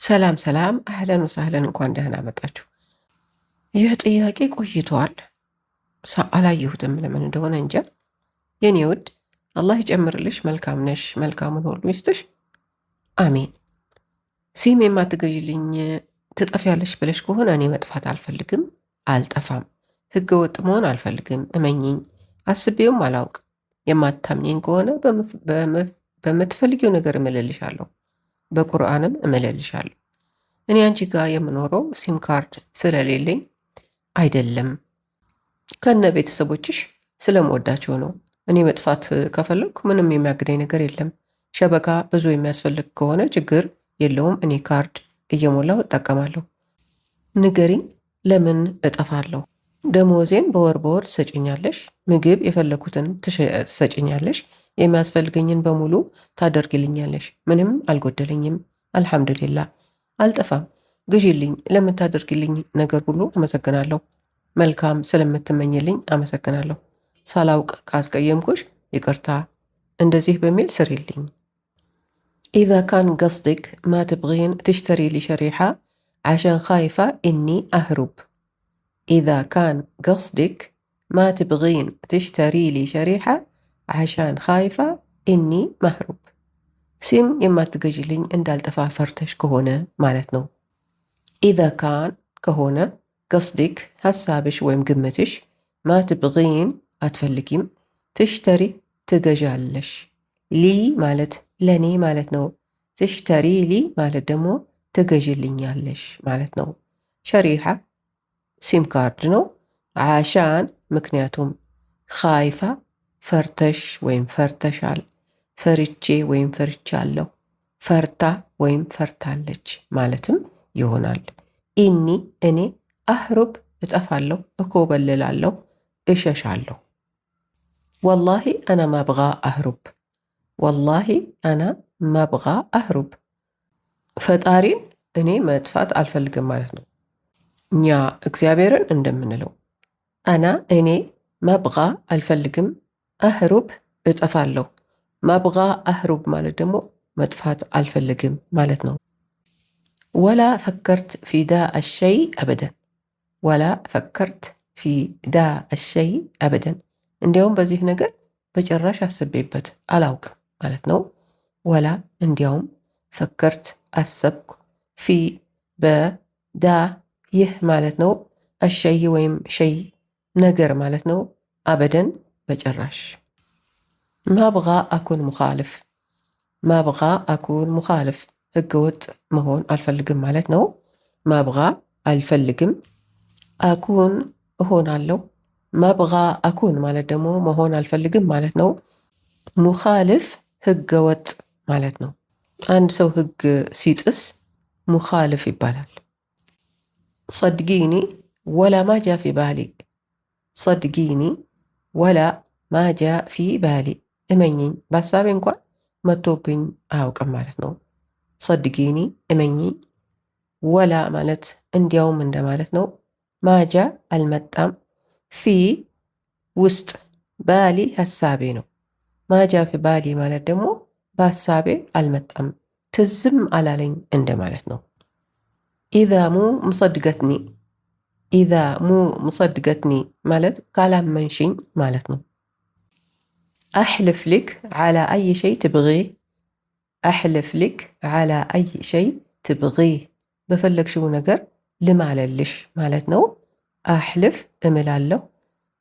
ሰላም ሰላም፣ አህለን ወሳህለን፣ እንኳን ደህና መጣችሁ። ይህ ጥያቄ ቆይቷል፣ አላየሁትም ለምን እንደሆነ እንጃ። የኔ ውድ አላህ ይጨምርልሽ፣ መልካም ነሽ፣ መልካሙን ሁሉ ይስጥሽ፣ አሜን። ሲም የማትገዥልኝ ትጠፊያለሽ ብለሽ ከሆነ እኔ መጥፋት አልፈልግም፣ አልጠፋም። ህገ ወጥ መሆን አልፈልግም፣ እመኝኝ። አስቤውም አላውቅ። የማታምኘኝ ከሆነ በምትፈልጊው ነገር እምልልሻለሁ፣ በቁርአንም እምልልሻለሁ። እኔ አንቺ ጋር የምኖረው ሲም ካርድ ስለሌለኝ አይደለም፣ ከነ ቤተሰቦችሽ ስለምወዳቸው ነው። እኔ መጥፋት ከፈለኩ ምንም የሚያግደኝ ነገር የለም። ሸበካ ብዙ የሚያስፈልግ ከሆነ ችግር የለውም፣ እኔ ካርድ እየሞላው እጠቀማለሁ። ንገሪኝ፣ ለምን እጠፋለሁ? ደሞዜን በወር ትሰጭኛለሽ፣ ምግብ የፈለኩትን ትሰጭኛለሽ፣ የሚያስፈልገኝን በሙሉ ታደርግልኛለሽ። ምንም አልጎደለኝም፣ አልሐምዱሊላህ። አልጠፋም። ግዢልኝ፣ ለምታደርግልኝ ነገር ሁሉ አመሰግናለሁ። መልካም ስለምትመኝልኝ አመሰግናለሁ። ሳላውቅ ካስቀየምኩሽ ይቅርታ። እንደዚህ በሚል ስሪልኝ። إذا كان قصدك ما تبغين تشتري لي شريحة عشان خايفة إني أهرب. إذا كان قصدك ما تبغين تشتري لي شريحة عشان خايفة إني مهرب. ሲም የማትገዥልኝ እንዳልጠፋፈርተሽ ከሆነ ማለት ነው። ኢዛ ካን ከሆነ ቀስዲክ ሐሳብሽ ወይም ግምትሽ፣ ማትብጊን አትፈልጊም፣ ትሽተሪ ትገዣለሽ። ሊ ማለት ለኔ ማለት ነው። ትሽተሪ ሊ ማለት ደግሞ ትገዥልኛለሽ ማለት ነው። ሸሪሓ ሲም ካርድ ነው። ዓሻን ምክንያቱም፣ ኻይፋ ፈርተሽ ወይም ፈርተሻል፣ ፈርቼ ወይም ፈርቻለሁ፣ ፈርታ ወይም ፈርታለች ማለትም ይሆናል። ኢኒ እኔ፣ አህሩብ እጠፋለሁ፣ እኮበልላለሁ፣ እሸሻለሁ። ወላሂ አና ማብጋ አህሩብ፣ ወላሂ አና ማብጋ አህሩብ። ፈጣሪን እኔ መጥፋት አልፈልግም ማለት ነው። እኛ እግዚአብሔርን እንደምንለው አና እኔ፣ ማብጋ አልፈልግም፣ አህሩብ እጠፋለሁ። ማብጋ አህሩብ ማለት ደግሞ መጥፋት አልፈልግም ማለት ነው። ወላ ፈከርት ፊ ዳ አሸይ አበደን፣ ወላ ፈከርት ፊ ዳ አሸይ አበደን። እንዲያውም በዚህ ነገር በጭራሽ አስቤበት አላውቅም ማለት ነው። ወላ እንዲያውም፣ ፈከርት አሰብኩ፣ ፊ በዳ ይህ ማለት ነው። አሸይ ወይም ሸይ ነገር ማለት ነው። አበደን በጭራሽ። ማብጋ አኩን ሙኻልፍ፣ ማብጋ አኩን ሙኻልፍ ህገ ወጥ መሆን አልፈልግም ማለት ነው። ማብጋ አልፈልግም፣ አኩን እሆናለሁ። ማብጋ አኩን ማለት ደግሞ መሆን አልፈልግም ማለት ነው። ሙኻልፍ ህገ ወጥ ማለት ነው። አንድ ሰው ህግ ሲጥስ ሙኻልፍ ይባላል። ሰድጊኒ ወላ ማጃ ፊ ባሊ፣ ሰድጊኒ ወላ ማጃ ፊ ባሊ፣ እመኝኝ በሀሳቤ እንኳን መጥቶብኝ አያውቅም ማለት ነው። ሰድጊኒ እመኝኝ፣ ወላ ማለት እንዲያውም እንደማለት ነው። ማጃ አልመጣም፣ ፊ ውስጥ፣ ባሊ ሀሳቤ ነው። ማጃ ፊ ባሊ ማለት ደግሞ በሀሳቤ አልመጣም፣ ትዝም አላለኝ እንደማለት ነው። ኢዛ ሙ ምሰድገትኒ፣ ኢዛ ሙ ምሰድገትኒ ማለት ካላመንሽኝ ማለት ነው። أحلف لك على أي شيء تبغيه، أحلف لك على أي شيء تبغيه بفلك شو نقر لما على مالت نو. أحلف أملالو،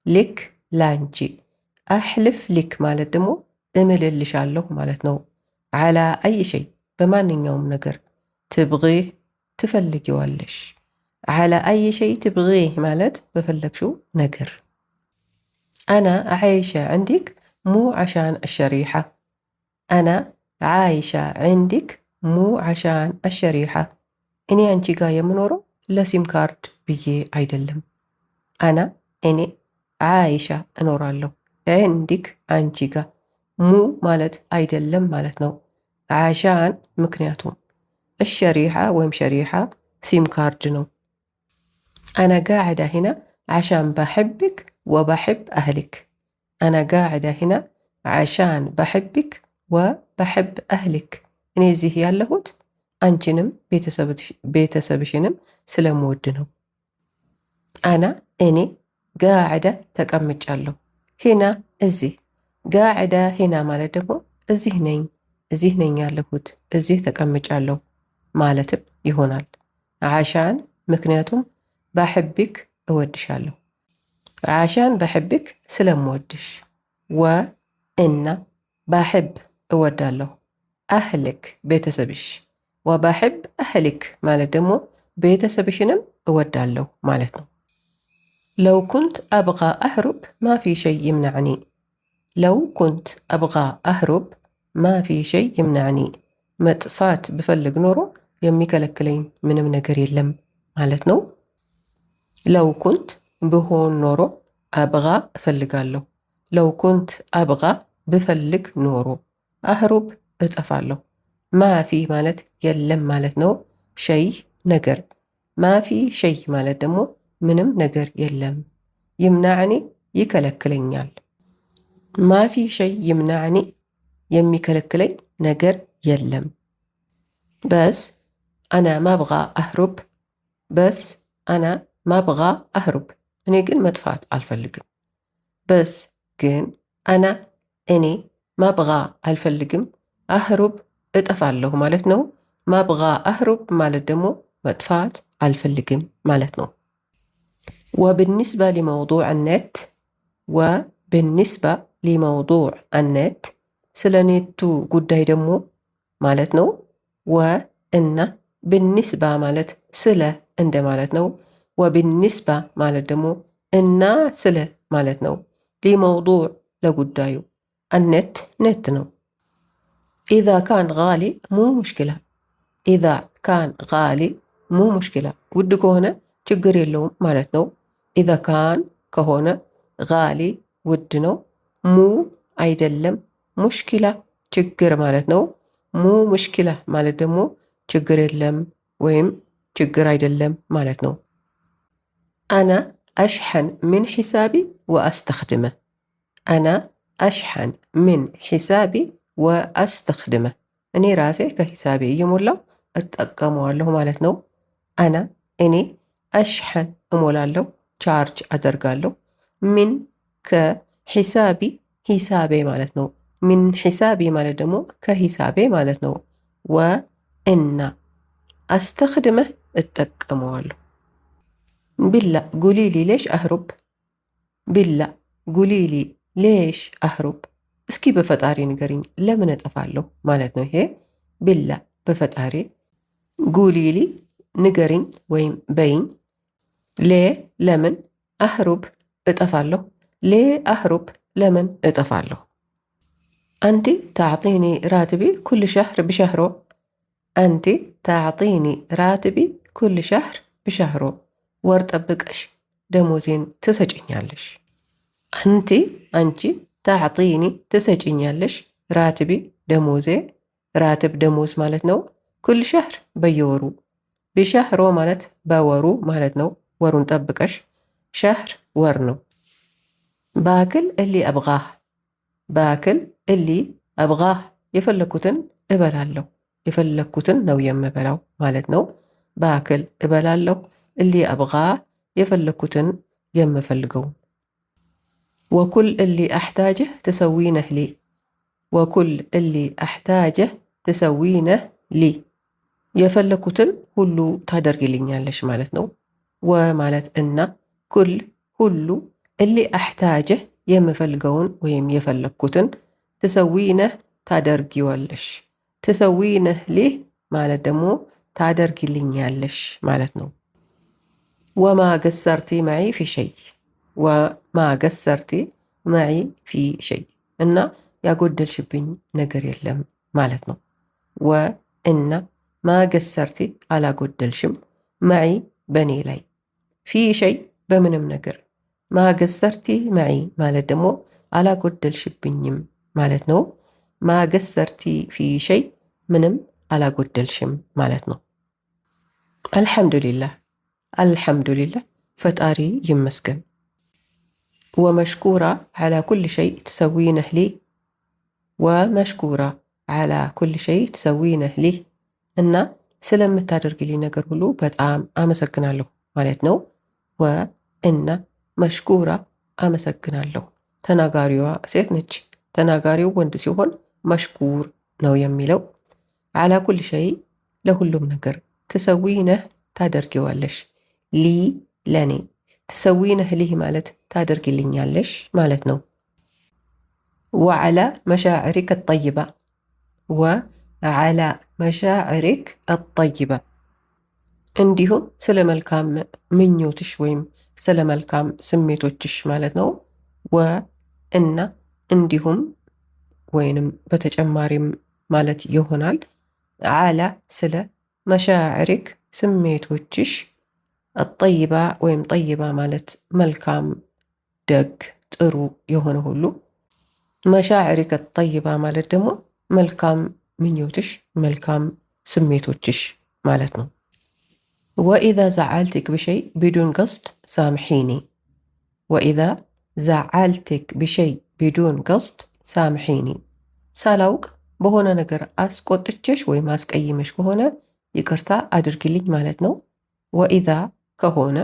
لك لانجي، أحلف لك مالت دمو أمللش علو مالت نو. على أي شيء بمعنى يوم نقر، تبغيه تفلك يوالش. على أي شيء تبغيه مالت بفلك شو نقر. أنا عايشة عندك مو عشان الشريحة، أنا عايشة عندك مو عشان الشريحة. إني أنتي قاية منورو لسيم كارد بيجي عيدلم. أنا إني عايشة أنورالو عندك أنتي قا، مو مالت عيدلم مالت نو. عشان مكنياتهم، الشريحة وهم شريحة سيم كارد نو. أنا قاعدة هنا عشان بحبك وبحب أهلك، أنا قاعدة هنا عشان بحبك وبحب أهلك። እኔ እዚህ ያለሁት አንቺንም ቤተሰብሽንም ስለምወድ ነው። አና እኔ ጋዕደ ተቀምጫለሁ። ሂና እዚህ። ጋዕዳ ሂና ማለት ደግሞ እዚህ ነኝ ያለሁት፣ እዚህ ተቀምጫለሁ ማለትም ይሆናል። ዓሻን ምክንያቱም ባሕቢክ እወድሻለሁ። ዓሻን ባሕቢክ ስለምወድሽ። እና ባሕብ እወዳለሁ። አህልክ ቤተሰብሽ። ወባሕብ አህሊክ ማለት ደግሞ ቤተሰብሽንም እወዳለሁ ማለት ነው። ለው ኩንት አብጋ አህሩብ ማ ፊ ሸይ ይምናዕኒ። ለው ኩንት አብጋ አህሩብ ማ ፊ ሸይ ይምናዕኒ። መጥፋት ብፈልግ ኖሮ የሚከለክለኝ ምንም ነገር የለም ማለት ነው። ለው ኩንት ብሆን ኖሮ አብጋ እፈልጋለሁ። ለው ኩንት አብጋ ብፈልግ ኖሮ አህሩብ እጠፋለሁ። ማፊ ማለት የለም ማለት ነው። ሸይ ነገር። ማፊ ሸይ ማለት ደግሞ ምንም ነገር የለም። ይምናዕኒ ይከለክለኛል። ማፊ ሸይ ይምናዕኒ የሚከለክለኝ ነገር የለም። በስ አና ማብጋ አህሩብ። በስ አና ማብጋ አህሩብ እኔ ግን መጥፋት አልፈልግም። በስ ግን አና እኔ ማብጋ አልፈልግም አህሩብ እጠፋለሁ ማለት ነው። ማብጋ አህሩብ ማለት ደግሞ መጥፋት አልፈልግም ማለት ነው። ወብንስባ ሊመውዱዕ አነት። ወብንስባ ሊመውዱዕ አነት ስለ ኔቱ ጉዳይ ደግሞ ማለት ነው። እና ብንስባ ማለት ስለ እንደ ማለት ነው። ወብንስባ ማለት ደግሞ እና ስለ ማለት ነው። ሊመውዱዕ ለጉዳዩ አነት ነት ነው። ኢዛ ካን ጋሊ ሙ ሙሽኪላ። ኢዛ ካን ጋሊ ሙ ሙሽኪላ ውድ ከሆነ ችግር የለውም ማለት ነው። ኢዛ ካን ከሆነ ጋሊ ውድ ነው። ሙ አይደለም፣ ሙሽኪላ ችግር ማለት ነው። ሙ ሙሽኪላ ማለት ደግሞ ችግር የለም ወይም ችግር አይደለም ማለት ነው። አና አሽሐን ምን ሒሳቢ ወአስተኽድመ። አና አሽሐን ምን ሒሳቢ ወአስተኽድመ እኔ ራሴ ከሂሳቤ እየሞላው እጠቀመዋለሁ ማለት ነው። አና እኔ አሽሐን እሞላለሁ ቻርጅ አደርጋለሁ። ምን ከሒሳቢ ሂሳቤ ማለት ነው። ምን ሒሳቢ ማለት ደግሞ ከሂሳቤ ማለት ነው። እና አስተኽድመህ እጠቀመዋለሁ። ቢላ ጉሊሊ ሌሽ አህሩብ። ቢላ ጉሊሊ ሌሽ አህሩብ እስኪ በፈጣሪ ንገሪኝ ለምን እጠፋለሁ ማለት ነው። ይሄ ቢላ በፈጣሪ፣ ጉሊሊ ንገሪኝ ወይም በይኝ፣ ሌ ለምን፣ አህሩብ እጠፋለሁ፣ ሌ አህሩብ ለምን እጠፋለሁ። አንቲ ታዕጢኒ ራትቢ ኩል ሸህር ብሸህሮ። አንቲ ታዕጢኒ ራትቢ ኩል ሸህር ብሸህሮ ወር ጠብቀሽ ደሞዜን ትሰጭኛለሽ። አንቲ አንቺ፣ ታዕጢኒ ትሰጭኛለሽ፣ ራትቢ ደሞዜ፣ ራትብ ደሞዝ ማለት ነው። ኩል ሸህር በየወሩ፣ ብሸህሮ ማለት በወሩ ማለት ነው። ወሩን ጠብቀሽ፣ ሸህር ወር ነው። ባክል እሊ አብጋህ። ባክል እሊ አብጋህ የፈለኩትን እበላለሁ፣ የፈለኩትን ነው የምበላው ማለት ነው። ባክል እበላለሁ፣ እሊ አብጋህ የፈለኩትን የምፈልገው። ወኩል እሊ አሕታጀህ ትሰዊነህ ሊ። ወኩል እሊ አሕታጀህ ትሰዊነህ ሊ የፈለኩትን ሁሉ ታደርግልኛለሽ ማለት ነው። ወማለት እና፣ ኩል ሁሉ፣ እሊ አሕታጀህ የምፈልገውን ወይም የፈለኩትን፣ ትሰዊነህ ታደርጊዋለሽ። ትሰዊነህ ሊህ ማለት ደግሞ ታደርግልኛለሽ ማለት ነው። ወማ ገሰርቲ መዒ ፊ ሸይ። ወማ ገሰርቲ መዒ ፊ ሸይ እና ያጎደልሽብኝ ነገር የለም ማለት ነው። እና ማ ገሰርቲ አላጎደልሽም፣ መዒ በኔ ላይ፣ ፊ ሸይ በምንም ነገር። ማ ገሰርቲ መዒ ማለት ደግሞ አላጎደልሽብኝም ማለት ነው። ማ ገሰርቲ ፊ ሸይ ምንም አላጎደልሽም ማለት ነው። አልሐምዱሊላህ። አልሐምዱሊላህ ፈጣሪ ይመስገን። ወመሽኩራ ዓላ ኩል ሸይ ትሰዊነህ ሊ። ወመሽኩራ ዓላ ኩል ሸይ ትሰዊነህ ሊ እና ስለምታደርግልኝ ነገር ሁሉ በጣም አመሰግናለሁ ማለት ነው። ወእና መሽኩራ አመሰግናለሁ። ተናጋሪዋ ሴት ነች። ተናጋሪው ወንድ ሲሆን መሽኩር ነው የሚለው። ዓላ ኩል ሸይ ለሁሉም ነገር፣ ትሰዊነህ ታደርጊዋለሽ፣ ሊ ለኔ፣ ትሰዊነህ ሊህ ማለት ታደርግልኛለሽ ማለት ነው። ወዓላ መሻዕሪክ አጠይባ፣ ወዓላ መሻዕሪክ አጠይባ እንዲሁም ስለ መልካም ምኞትሽ ወይም ስለ መልካም ስሜቶችሽ ማለት ነው። ወእና እንዲሁም ወይንም በተጨማሪም ማለት ይሆናል። ዓላ ስለ፣ መሻዕሪክ ስሜቶችሽ፣ አጠይባ ወይም ጠይባ ማለት መልካም፣ ደግ፣ ጥሩ የሆነ ሁሉ። መሻዕሪክ አጠይባ ማለት ደግሞ መልካም ምኞትሽ፣ መልካም ስሜቶችሽ ማለት ነው። ወኢዛ ዘዓልትክ ብሸይ ቢዱን ቀስድ ሳምሒኒ፣ ወኢዛ ዘዓልትክ ብሸይ ቢዱን ቀስድ ሳምሒኒ፣ ሳላውቅ በሆነ ነገር አስቆጥቼሽ ወይም አስቀይመሽ ከሆነ ይቅርታ አድርግልኝ ማለት ነው። ወኢዛ ከሆነ፣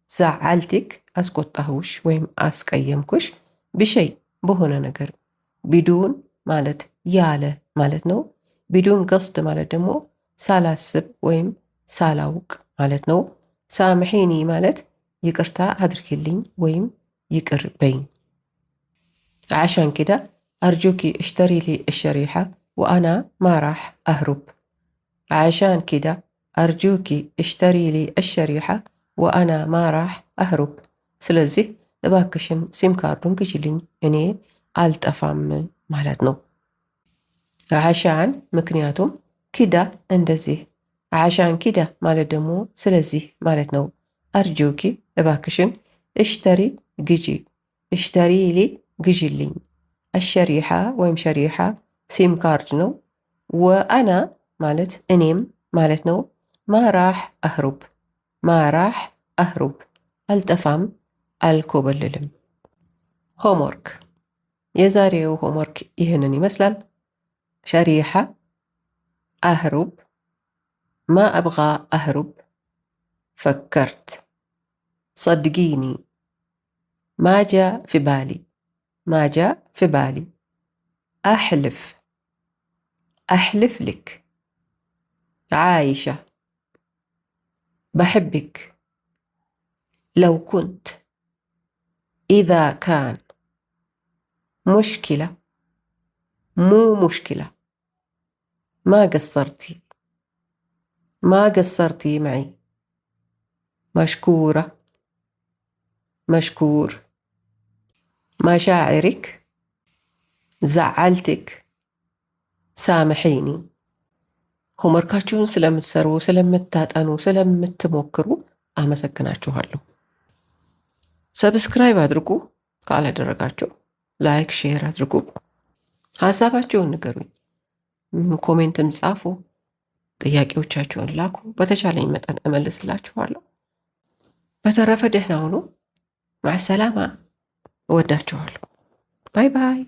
ዘዓልትክ አስቆጣሁሽ ወይም አስቀየምኩሽ፣ ብሸይ በሆነ ነገር፣ ቢዱን ማለት ያለ ማለት ነው። ቢዱን ቀስድ ማለት ደግሞ ሳላስብ ወይም ሳላውቅ ማለት ነው። ሳምሒኒ ማለት ይቅርታ አድርግልኝ ወይም ይቅር በይኝ። ዓሻን ኪዳ አርጁኪ እሽተሪ ሊ እሸሪሓ ወአና ማ ራሕ አህሩብ። ዓሻን ኪዳ አርጁኪ እሽተሪ ሊ እሸሪሓ ወአና ማ ራሕ አህሩብ። ስለዚህ እባክሽን ሲም ካርዱን ግዢልኝ እኔ አልጠፋም ማለት ነው። ዓሻን ምክንያቱም፣ ኪዳ እንደዚህ። ዓሻን ኪዳ ማለት ደግሞ ስለዚህ ማለት ነው። አርጁኪ እባክሽን፣ እሽተሪ ግዢ፣ እሽተሪ ሊ ግዢልኝ። አሸሪሓ ወይም ሸሪሓ ሲም ካርድ ነው። ወአና ማለት እኔም ማለት ነው። ማራሕ አህሩብ፣ ማራሕ አህሩብ አልጠፋም፣ አልኮበልልም። ሆምወርክ፣ የዛሬው ሆምወርክ ይህንን ይመስላል። ሸሪሓ፣ አህሩብ፣ ማ አብጋ አህሩብ፣ ፈከርት፣ صدقيني، ما جاء في بالي، ما جاء في بالي، أحلف، أحلف لك، عايشة، بحبك، لو كنت، إذا كان، مشكلة، مو مشكلة، ما قصرتي، ما قصرتي معي، مشكورة، مشكور، مشاعرك، زعلتك، ሳምሒኒ። ሆምወርካችሁን ስለምትሰሩ፣ ስለምታጠኑ፣ ስለምትሞክሩ አመሰግናችኋለሁ። ሰብስክራይብ አድርጉ ካላደረጋችሁ፣ ላይክ ሼር አድርጉ። ሀሳባችሁን ንገሩኝ፣ ኮሜንትም ጻፉ፣ ጥያቄዎቻችሁን ላኩ። በተቻለኝ መጠን እመልስላችኋለሁ። በተረፈ ደህና ሁኑ። ማዕሰላማ። እወዳችኋለሁ። ባይ ባይ።